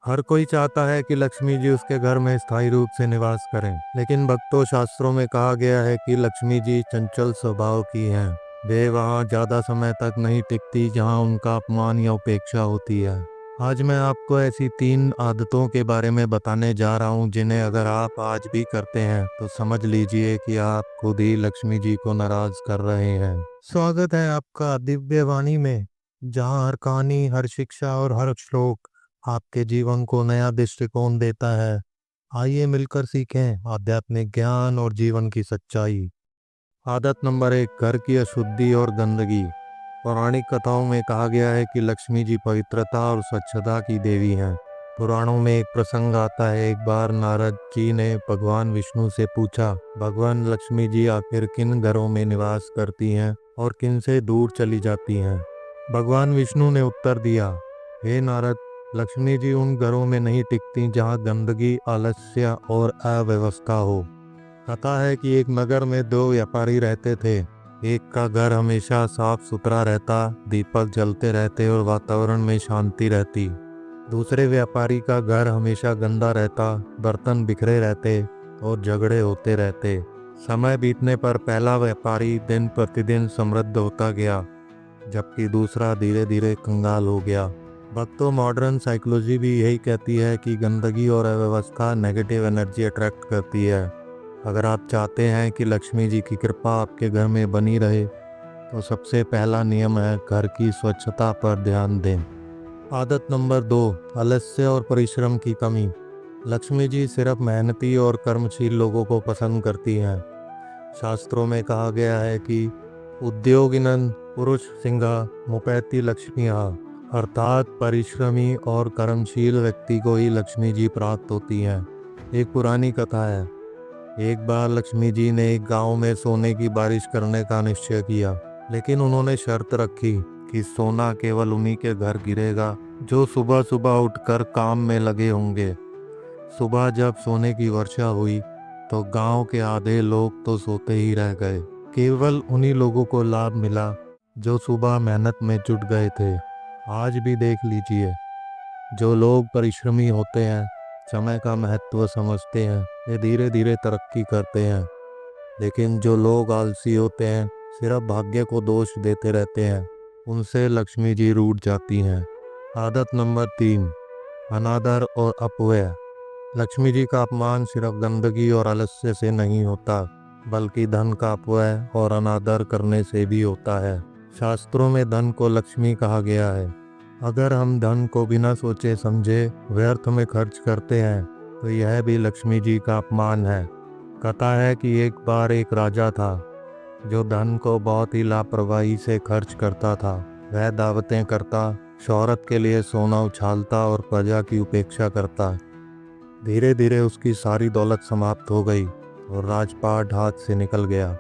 हर कोई चाहता है कि लक्ष्मी जी उसके घर में स्थायी रूप से निवास करें, लेकिन भक्तों, शास्त्रों में कहा गया है कि लक्ष्मी जी चंचल स्वभाव की हैं। वे वहाँ ज्यादा समय तक नहीं टिकती जहाँ उनका अपमान या उपेक्षा होती है। आज मैं आपको ऐसी 3 आदतों के बारे में बताने जा रहा हूँ जिन्हें अगर आप आज भी करते हैं तो समझ लीजिए कि आप खुद ही लक्ष्मी जी को नाराज कर रहे हैं। स्वागत है आपका दिव्य वाणी में, जहाँ हर कहानी, हर शिक्षा और हर श्लोक आपके जीवन को नया दृष्टिकोण देता है। आइए मिलकर सीखें आध्यात्मिक ज्ञान और जीवन की सच्चाई। आदत नंबर 1, घर की अशुद्धि और गंदगी। पौराणिक कथाओं में कहा गया है कि लक्ष्मी जी पवित्रता और स्वच्छता की देवी हैं। पुराणों में एक प्रसंग आता है, एक बार नारद जी ने भगवान विष्णु से पूछा, भगवान लक्ष्मी जी आखिर किन घरों में निवास करती हैं और किन से दूर चली जाती हैं। भगवान विष्णु ने उत्तर दिया, हे नारद, लक्ष्मी जी उन घरों में नहीं टिकती जहाँ गंदगी, आलस्य और अव्यवस्था हो। कथा है कि एक नगर में 2 व्यापारी रहते थे। एक का घर हमेशा साफ सुथरा रहता, दीपक जलते रहते और वातावरण में शांति रहती। दूसरे व्यापारी का घर हमेशा गंदा रहता, बर्तन बिखरे रहते और झगड़े होते रहते। समय बीतने पर पहला व्यापारी दिन प्रतिदिन समृद्ध होता गया, जबकि दूसरा धीरे धीरे कंगाल हो गया। भक्तों, मॉडर्न साइकोलॉजी भी यही कहती है कि गंदगी और अव्यवस्था नेगेटिव एनर्जी अट्रैक्ट करती है। अगर आप चाहते हैं कि लक्ष्मी जी की कृपा आपके घर में बनी रहे, तो सबसे पहला नियम है घर की स्वच्छता पर ध्यान दें। आदत नंबर 2, आलस्य और परिश्रम की कमी। लक्ष्मी जी सिर्फ मेहनती और कर्मशील लोगों को पसंद करती हैं। शास्त्रों में कहा गया है कि उद्योगिनन पुरुष सिंहा मुपैति लक्ष्मिया, अर्थात परिश्रमी और कर्मशील व्यक्ति को ही लक्ष्मी जी प्राप्त होती हैं। एक पुरानी कथा है, एक बार लक्ष्मी जी ने एक गांव में सोने की बारिश करने का निश्चय किया, लेकिन उन्होंने शर्त रखी कि सोना केवल उन्हीं के घर गिरेगा जो सुबह सुबह उठकर काम में लगे होंगे। सुबह जब सोने की वर्षा हुई तो गांव के आधे लोग तो सोते ही रह गए। केवल उन्हीं लोगों को लाभ मिला जो सुबह मेहनत में जुट गए थे। आज भी देख लीजिए, जो लोग परिश्रमी होते हैं, समय का महत्व समझते हैं, वे धीरे धीरे तरक्की करते हैं। लेकिन जो लोग आलसी होते हैं, सिर्फ भाग्य को दोष देते रहते हैं, उनसे लक्ष्मी जी रूठ जाती हैं। आदत नंबर 3, अनादर और अपव्यय। लक्ष्मी जी का अपमान सिर्फ गंदगी और आलस्य से नहीं होता, बल्कि धन का अपव्यय और अनादर करने से भी होता है। शास्त्रों में धन को लक्ष्मी कहा गया है। अगर हम धन को बिना सोचे समझे व्यर्थ में खर्च करते हैं, तो यह भी लक्ष्मी जी का अपमान है। कथा है कि एक बार एक राजा था जो धन को बहुत ही लापरवाही से खर्च करता था। वह दावतें करता, शोहरत के लिए सोना उछालता और प्रजा की उपेक्षा करता। धीरे धीरे उसकी सारी दौलत समाप्त हो गई और राजपाट हाथ से निकल गया।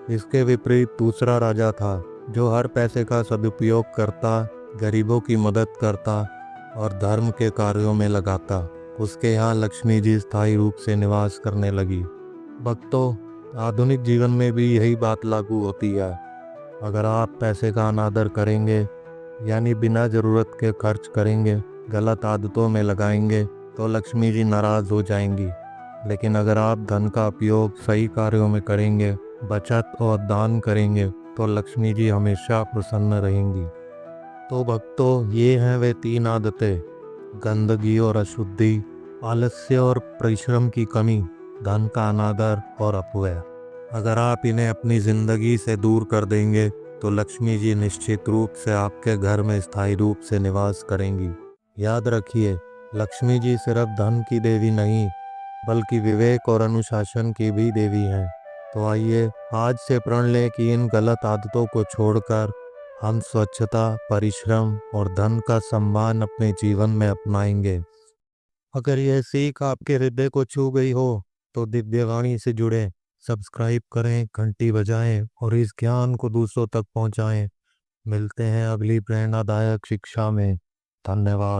इसके विपरीत दूसरा राजा था जो हर पैसे का सदुपयोग करता, गरीबों की मदद करता और धर्म के कार्यों में लगाता। उसके यहाँ लक्ष्मी जी स्थायी रूप से निवास करने लगी। भक्तों, आधुनिक जीवन में भी यही बात लागू होती है। अगर आप पैसे का अनादर करेंगे, यानी बिना जरूरत के खर्च करेंगे, गलत आदतों में लगाएंगे, तो लक्ष्मी जी नाराज हो जाएंगी। लेकिन अगर आप धन का उपयोग सही कार्यों में करेंगे, बचत और दान करेंगे, तो लक्ष्मी जी हमेशा प्रसन्न रहेंगी। तो भक्तों, ये हैं वे 3 आदतें, गंदगी और अशुद्धि, आलस्य और परिश्रम की कमी, धन का अनादर और अपव्यय। अगर आप इन्हें अपनी जिंदगी से दूर कर देंगे, तो लक्ष्मी जी निश्चित रूप से आपके घर में स्थायी रूप से निवास करेंगी। याद रखिए, लक्ष्मी जी सिर्फ धन की देवी नहीं, बल्कि विवेक और अनुशासन की भी देवी हैं। तो आइए आज से प्रण लें कि इन गलत आदतों को छोड़कर हम स्वच्छता, परिश्रम और धन का सम्मान अपने जीवन में अपनाएंगे। अगर यह सीख आपके हृदय को छू गई हो, तो दिव्यवाणी से जुड़े, सब्सक्राइब करें, घंटी बजाएं और इस ज्ञान को दूसरों तक पहुंचाएं। मिलते हैं अगली प्रेरणादायक शिक्षा में। धन्यवाद।